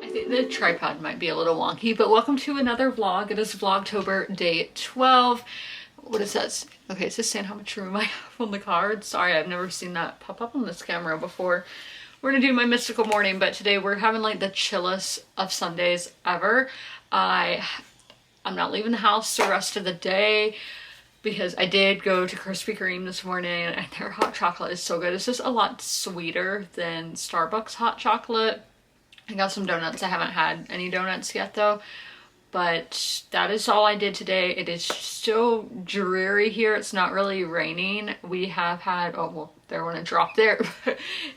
I think the tripod might be a little wonky, but welcome to another vlog. It is Vlogtober day 12. What is that? Okay, it's just saying how much room I have on the card. Sorry, I've never seen that pop up on this camera before. We're gonna do my mystical morning, but today we're having like the chillest of Sundays ever. I'm not leaving the house the rest of the day because I did go to Krispy Kreme this morning and their hot chocolate is so good. It's just a lot sweeter than Starbucks hot chocolate. I got some donuts. I haven't had any donuts yet though, but that is all I did today. It is still dreary here. It's not really raining. We have had, oh well, there went a drop there.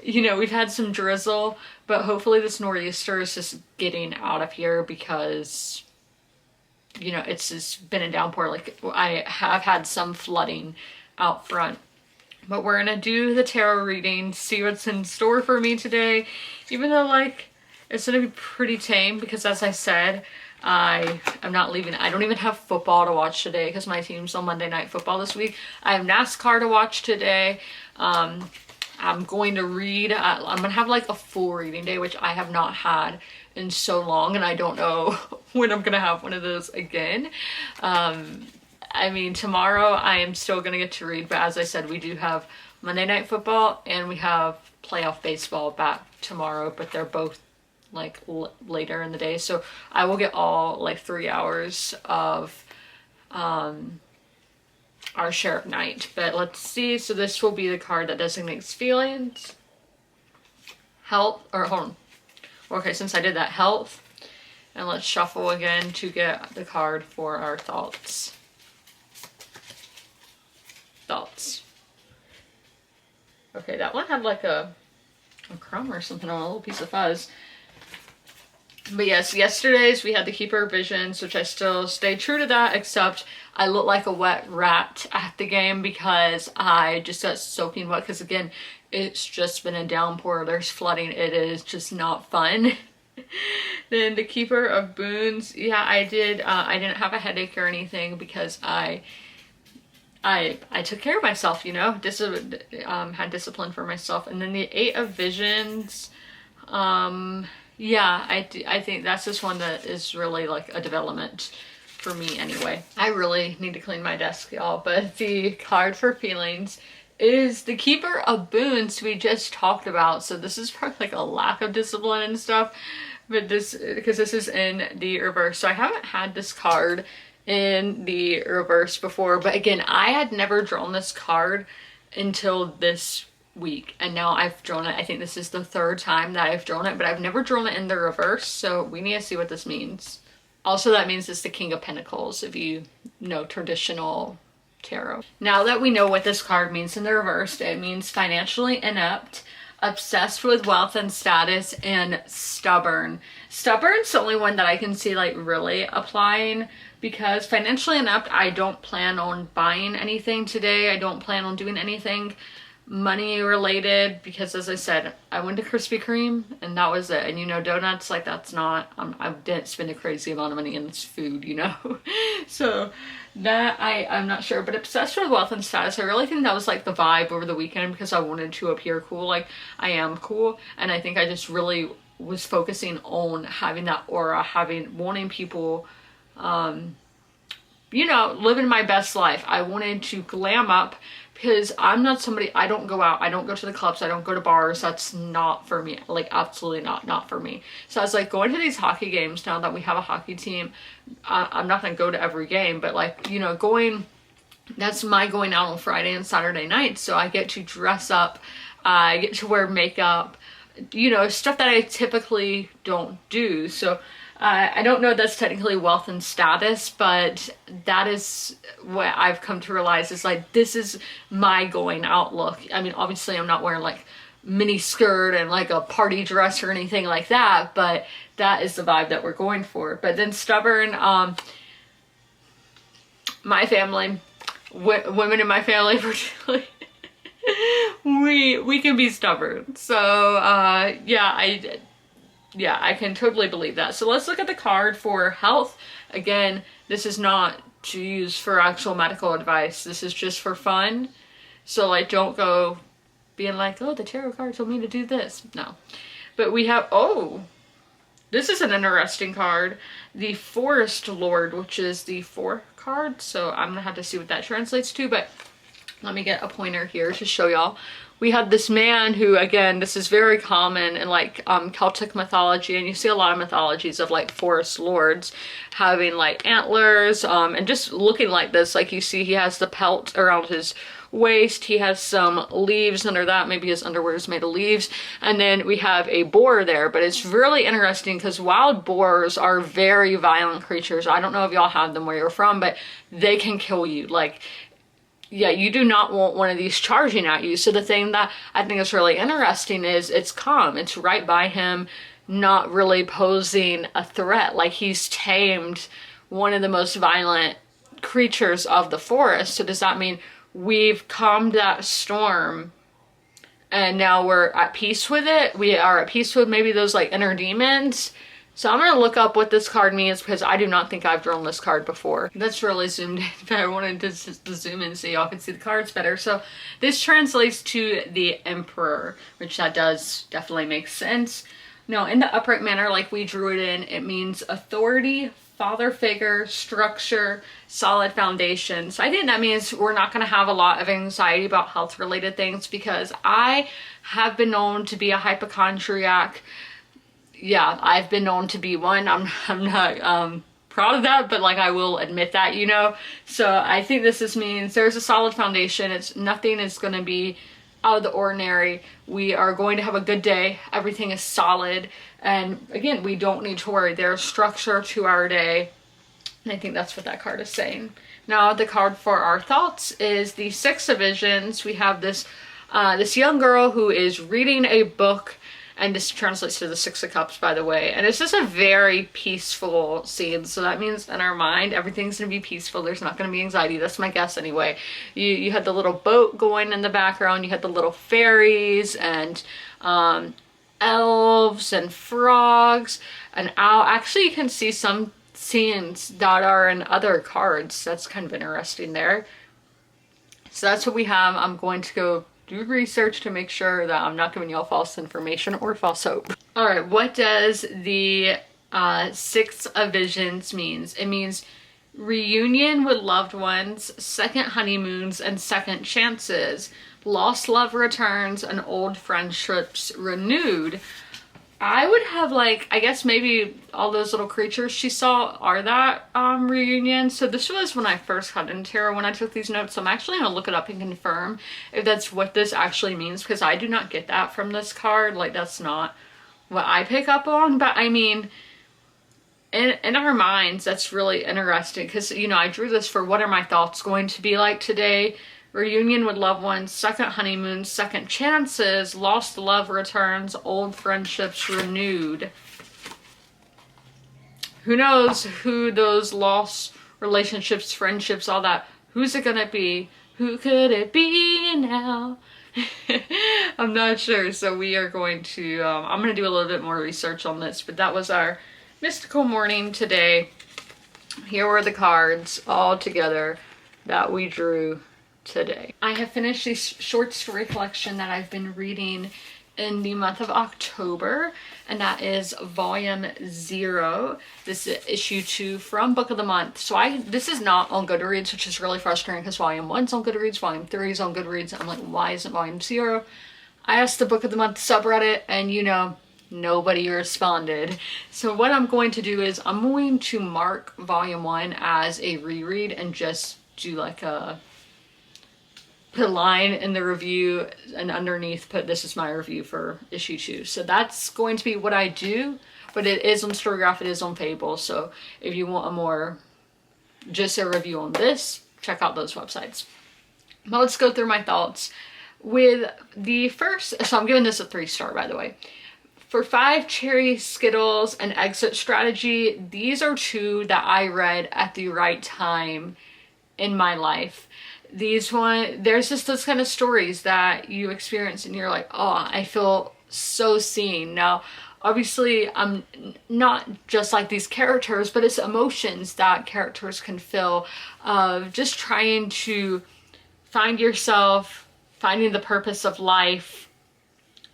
You know, we've had some drizzle, but hopefully this nor'easter is just getting out of here because, you know, it's just been a downpour. Like I have had some flooding out front. But we're gonna do the tarot reading, see what's in store for me today, even though like it's gonna be pretty tame because, as I said, I'm not leaving. I don't even have football to watch today because my team's on Monday Night Football this week. I have NASCAR to watch today. I'm going to read. I'm gonna have like a full reading day, which I have not had in so long, and I don't know when I'm gonna have one of those again. I mean, tomorrow I am still gonna get to read, but as I said, we do have Monday Night Football and we have playoff baseball back tomorrow, but they're both like later in the day, so I will get all like 3 hours of our share of night. But let's see. So this will be the card that designates feelings, health, or hold on. Okay, since I did that, health, and let's shuffle again to get the card for our thoughts. Thoughts. Okay, that one had like a crumb or something on a little piece of fuzz. But yes, yesterday's we had the Keeper Visions, which I still stay true to that, except I look like a wet rat at the game because I just got soaking wet because, again, it's just been a downpour. There's flooding. It is just not fun. Then the Keeper of Boons. Yeah, I did. I didn't have a headache or anything because I took care of myself, you know, had discipline for myself. And then the Eight of Visions. Yeah, I think that's just one that is really like a development for me anyway. I really need to clean my desk, y'all, but the card for feelings is the Keeper of Boons we just talked about. So this is probably like a lack of discipline and stuff, but because this is in the reverse. So I haven't had this card in the reverse before, but again, I had never drawn this card until this week, and now I've drawn it. I think this is the third time that I've drawn it, but I've never drawn it in the reverse, so we need to see what this means. Also, that means it's the King of Pentacles if you know traditional tarot. Now that we know what this card means in the reverse, it means financially inept, obsessed with wealth and status, and stubborn. Stubborn's the only one that I can see like really applying, because financially inept, I don't plan on buying anything today. I don't plan on doing anything money related because, as I said, I went to Krispy Kreme and that was it. And you know, donuts, like that's not, I didn't spend a crazy amount of money in this food, you know. So that I'm not sure, but obsessed with wealth and status, I really think that was like the vibe over the weekend because I wanted to appear cool. Like I am cool, and I think I just really was focusing on having that aura, wanting people, you know, living my best life. I wanted to glam up because I'm not somebody, I don't go out, I don't go to the clubs, I don't go to bars. That's not for me, like absolutely not for me. So I was like, going to these hockey games now that we have a hockey team, I'm not gonna go to every game, but like, you know, that's my going out on Friday and Saturday nights. So I get to dress up, I get to wear makeup, you know, stuff that I typically don't do. So I don't know if that's technically wealth and status, but that is what I've come to realize is like, this is my going out look. I mean, obviously I'm not wearing like mini skirt and like a party dress or anything like that, but that is the vibe that we're going for. But then stubborn, my family, women in my family particularly, we can be stubborn. So yeah, I can totally believe that. So let's look at the card for health. Again, this is not to use for actual medical advice. This is just for fun. So like, don't go being like, oh, the tarot card told me to do this. No. But we have, oh, This is an interesting card. The Forest Lord, which is the 4 card. So I'm gonna have to see what that translates to, but let me get a pointer here to show y'all. We had this man who, again, this is very common in like Celtic mythology, and you see a lot of mythologies of like forest lords having like antlers and just looking like this. Like you see he has the pelt around his waist, he has some leaves under that, maybe his underwear is made of leaves, and then we have a boar there. But it's really interesting because wild boars are very violent creatures. I don't know if y'all have them where you're from, but they can kill you. Like, yeah, you do not want one of these charging at you. So the thing that I think is really interesting is it's calm. It's right by him, not really posing a threat. Like he's tamed one of the most violent creatures of the forest. So does that mean we've calmed that storm and now we're at peace with it? We are at peace with maybe those like inner demons? So I'm going to look up what this card means because I do not think I've drawn this card before. That's really zoomed in, but I wanted to zoom in so y'all can see the cards better. So this translates to the Emperor, which that does definitely make sense. Now, in the upright manner, like we drew it in, it means authority, father figure, structure, solid foundation. So I think that means we're not going to have a lot of anxiety about health related things because I have been known to be a hypochondriac. Yeah, I've been known to be one. I'm not proud of that, but like I will admit that, you know. So I think this means there's a solid foundation. It's nothing is going to be out of the ordinary. We are going to have a good day. Everything is solid, and again, we don't need to worry. There's structure to our day, and I think that's what that card is saying. Now, the card for our thoughts is the Six of Visions. We have this this young girl who is reading a book. And this translates to the Six of Cups, by the way. And it's just a very peaceful scene. So that means in our mind, everything's going to be peaceful. There's not going to be anxiety. That's my guess anyway. You had the little boat going in the background. You had the little fairies and elves and frogs and owl. Actually, you can see some scenes that are in other cards. That's kind of interesting there. So that's what we have. I'm going to go do research to make sure that I'm not giving y'all false information or false hope. All right, what does the Six of Visions means? It means reunion with loved ones, second honeymoons, and second chances. Lost love returns and old friendships renewed. I would have like, I guess maybe all those little creatures she saw are that reunion. So this was when I first got into tarot when I took these notes. So I'm actually going to look it up and confirm if that's what this actually means, because I do not get that from this card. Like that's not what I pick up on. But I mean, in our minds, that's really interesting because, you know, I drew this for what are my thoughts going to be like today. Reunion with loved ones, second honeymoon, second chances, lost love returns, old friendships renewed. Who knows who those lost relationships, friendships, all that, who's it gonna be? Who could it be now? I'm not sure, so we are going to, I'm gonna do a little bit more research on this, but that was our mystical morning today. Here were the cards all together that we drew today. I have finished this short story collection that I've been reading in the month of October, and that is volume 0. This is issue 2 from Book of the Month. So this is not on Goodreads, which is really frustrating because volume 1's on Goodreads, volume 3 is on Goodreads. I'm like, why isn't volume 0? I asked the Book of the Month subreddit, and you know, nobody responded. So what I'm going to do is I'm going to mark volume 1 as a reread and just do like a put a line in the review and underneath put this is my review for issue 2. So that's going to be what I do, but it is on Storygraph, it is on Fable. So if you want a more just a review on this, check out those websites. But let's go through my thoughts with the first. So I'm giving this a 3-star, by the way. For 5 Cherry Skittles and Exit Strategy, these are 2 that I read at the right time in my life. There's just those kind of stories that you experience and you're like, oh, I feel so seen. Now, obviously, I'm not just like these characters, but it's emotions that characters can feel of just trying to find yourself, finding the purpose of life.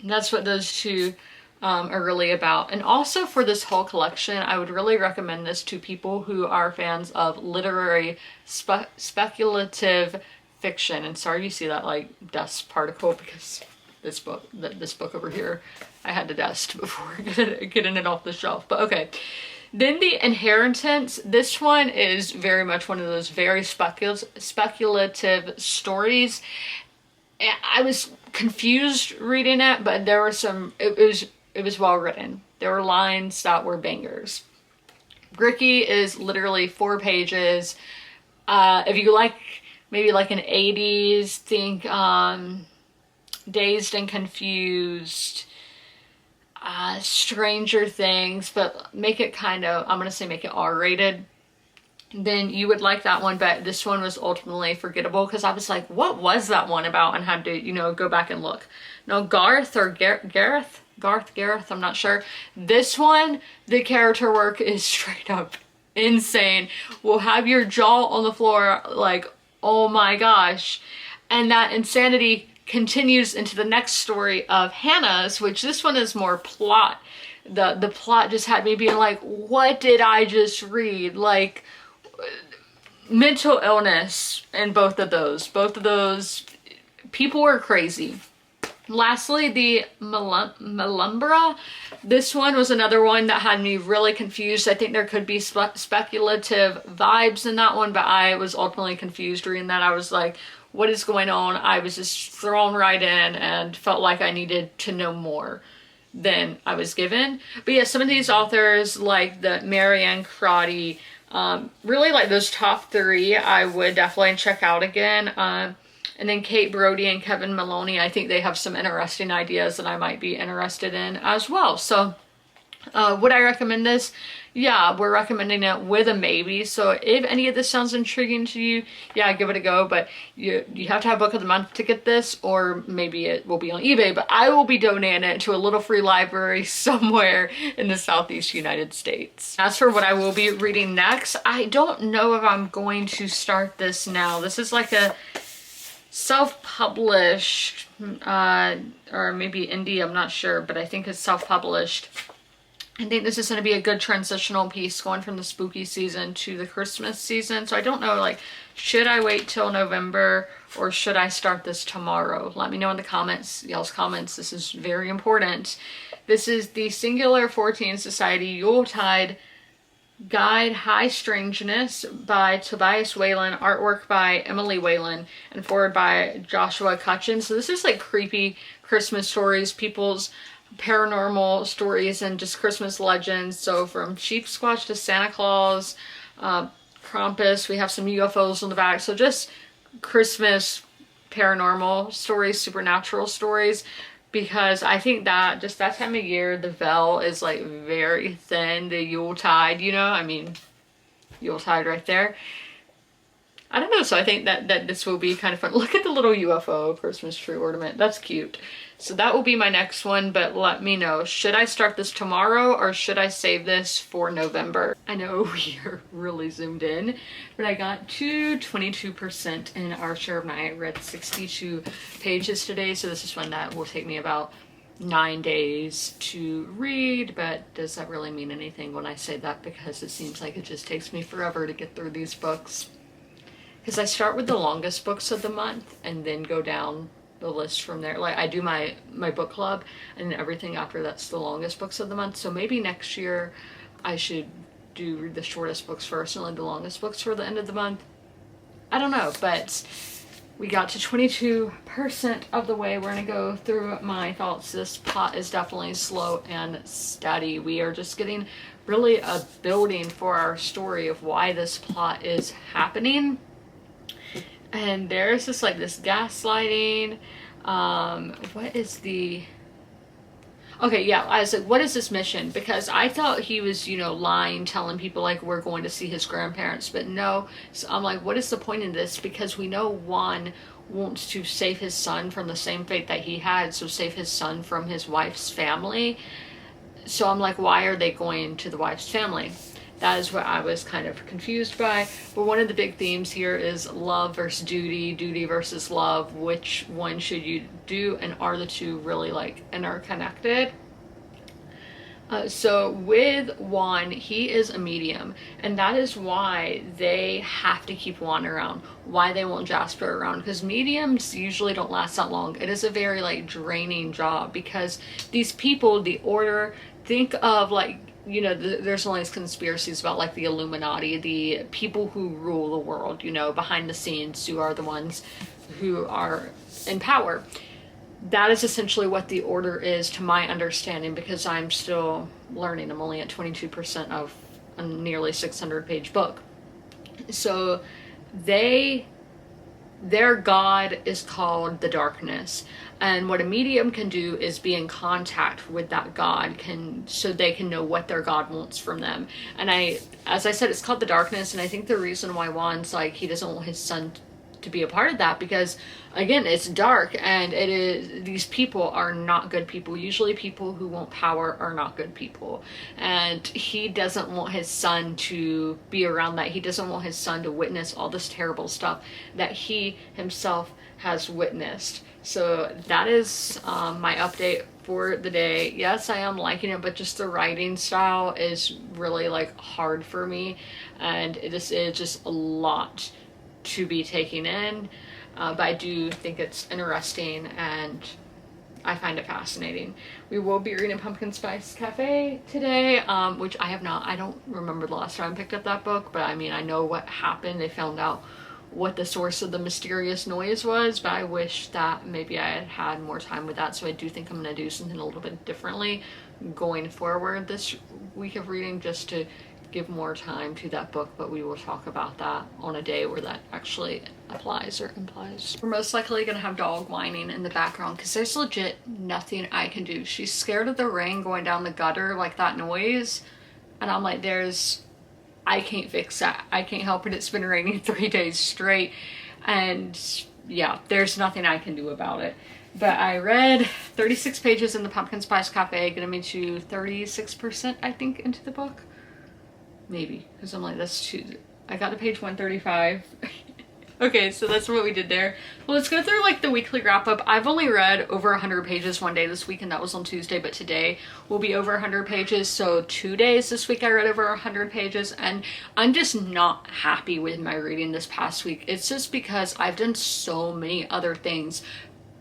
And that's what those 2 are really about. And also for this whole collection, I would really recommend this to people who are fans of literary speculative fiction. And sorry you see that like dust particle, because this book over here, I had to dust before getting it off the shelf. But okay. Then The Inheritance. This one is very much one of those very speculative stories. I was confused reading it, but there were some, it was well written. There were lines that were bangers. Bricky is literally 4 pages. If you like maybe like an 80s, think Dazed and Confused, Stranger Things, but make it kind of, I'm gonna say make it R-rated, then you would like that one. But this one was ultimately forgettable because I was like, what was that one about, and had to, you know, go back and look. No, Garth, I'm not sure. This one, the character work is straight up insane. Will have your jaw on the floor like, oh my gosh. And that insanity continues into the next story of Hannah's, which this one is more plot. The plot just had me being like, what did I just read? Like, mental illness in both of those. Both of those, people were crazy. Lastly, the Malumbra. This one was another one that had me really confused. I think there could be speculative vibes in that one, but I was ultimately confused reading that. I was like, what is going on? I was just thrown right in and felt like I needed to know more than I was given. But yeah, some of these authors, like the Marianne Crotty, really like those top 3, I would definitely check out again. And then Kate Brody and Kevin Maloney, I think they have some interesting ideas that I might be interested in as well. So would I recommend this? Yeah, we're recommending it with a maybe. So if any of this sounds intriguing to you, yeah, give it a go. But you have to have book of the month to get this, or maybe it will be on eBay. But I will be donating it to a little free library somewhere in the Southeast United States. As for what I will be reading next, I don't know if I'm going to start this now. This is like a self-published, or maybe indie, I'm not sure, but I think it's self-published. I think this is going to be a good transitional piece going from the spooky season to the Christmas season. So I don't know, like, should I wait till November or should I start this tomorrow? Let me know in the comments, y'all's comments. This is very important. This is the Singular 14 Society Yuletide Guide High Strangeness by Tobias Whalen, artwork by Emily Whalen, and forward by Joshua Cutchin. So this is like creepy Christmas stories, people's paranormal stories, and just Christmas legends. So from Chief Squatch to Santa Claus, Krampus, we have some UFOs on the back. So just Christmas paranormal stories, supernatural stories. Because I think that just that time of year, the veil is like very thin, the Yuletide, you know, I mean, Yuletide right there. I don't know, so I think that this will be kind of fun. Look at the little UFO Christmas tree ornament, that's cute. So that will be my next one, but let me know, should I start this tomorrow or should I save this for November? I know we are really zoomed in, but I got to 22% in our share of 9. I read 62 pages today, so this is one that will take me about 9 days to read, but does that really mean anything when I say that? Because it seems like it just takes me forever to get through these books. Because I start with the longest books of the month and then go down the list from there. Like I do my book club, and everything after that's the longest books of the month. So maybe next year I should do the shortest books first and then the longest books for the end of the month. I don't know, but we got to 22% of the way. We're gonna go through my thoughts. This plot is definitely slow and steady. We are just getting really a building for our story of why this plot is happening. And there's just like this gaslighting. What is the... Okay, yeah, I was like, what is this mission? Because I thought he was, you know, lying, telling people like we're going to see his grandparents, but no. So I'm like, what is the point in this? Because we know Juan wants to save his son from the same fate that he had, so save his son from his wife's family. So I'm like, why are they going to the wife's family? That is what I was kind of confused by. But one of the big themes here is love versus duty, duty versus love. Which one should you do? And are the two really like interconnected? So with Juan, he is a medium, and that is why they have to keep Juan around, why they want Jasper around, because mediums usually don't last that long. It is a very like draining job, because these people, the order, think of like, you know, there's all these conspiracies about like the Illuminati, the people who rule the world, you know, behind the scenes, who are the ones who are in power. That is essentially what the order is, to my understanding, because I'm still learning. I'm only at 22% of a nearly 600-page book. So their god is called the darkness, and what a medium can do is be in contact with that god, so they can know what their god wants from them. And as I said, it's called the darkness, and I think the reason why Juan's like, he doesn't want his son to be a part of that, because again, it's dark, and these people are not good people. Usually people who want power are not good people, and he doesn't want his son to be around that. He doesn't want his son to witness all this terrible stuff that he himself has witnessed. So that is my update for the day. Yes, I am liking it, but just the writing style is really like hard for me, and it is just a lot to be taking in, but I do think it's interesting and I find it fascinating. We will be reading Pumpkin Spice Cafe today, which I have not. I don't remember the last time I picked up that book, but I mean, I know what happened. They found out what the source of the mysterious noise was, but I wish that maybe I had had more time with that. So I do think I'm going to do something a little bit differently going forward this week of reading, just to give more time to that book, but we will talk about that on a day where that actually applies or implies. We're most likely gonna have dog whining in the background, because there's legit nothing I can do. She's scared of the rain going down the gutter, like that noise, and I'm like, I can't fix that. I can't help it. It's been raining 3 days straight, and yeah, there's nothing I can do about it. But I read 36 pages in the Pumpkin Spice Cafe, getting me to 36%, I think, into the book. Maybe, because I'm like, that's too, I got to page 135. Okay, so that's what we did there. Well, let's go through like the weekly wrap up. I've only read over 100 pages one day this week, and that was on Tuesday, but today will be over 100 pages. So 2 days this week I read over 100 pages, and I'm just not happy with my reading this past week. It's just because I've done so many other things,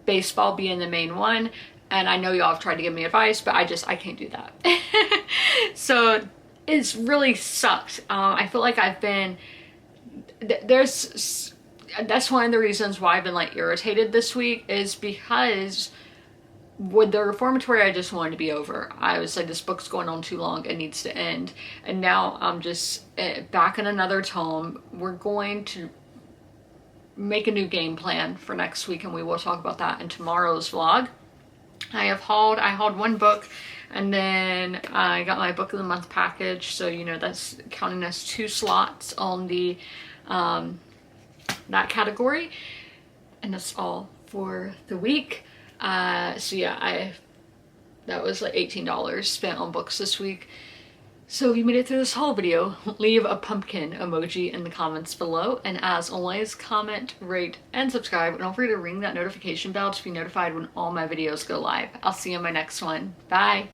baseball being the main one, and I know y'all have tried to give me advice, but I can't do that. So it's really sucked. I feel like I've been, that's one of the reasons why I've been like irritated this week, is because with the reformatory, I just wanted to be over. I was like, this book's going on too long, it needs to end. And now I'm just back in another tome. We're going to make a new game plan for next week, and we will talk about that in tomorrow's vlog. I hauled one book, and then I got my book of the month package, so you know that's counting as 2 slots on the that category, and that's all for the week. So yeah, that was like $18 spent on books this week. So if you made it through this whole video, leave a pumpkin emoji in the comments below, and as always, comment, rate, and subscribe, and don't forget to ring that notification bell to be notified when all my videos go live. I'll see you in my next one. Bye!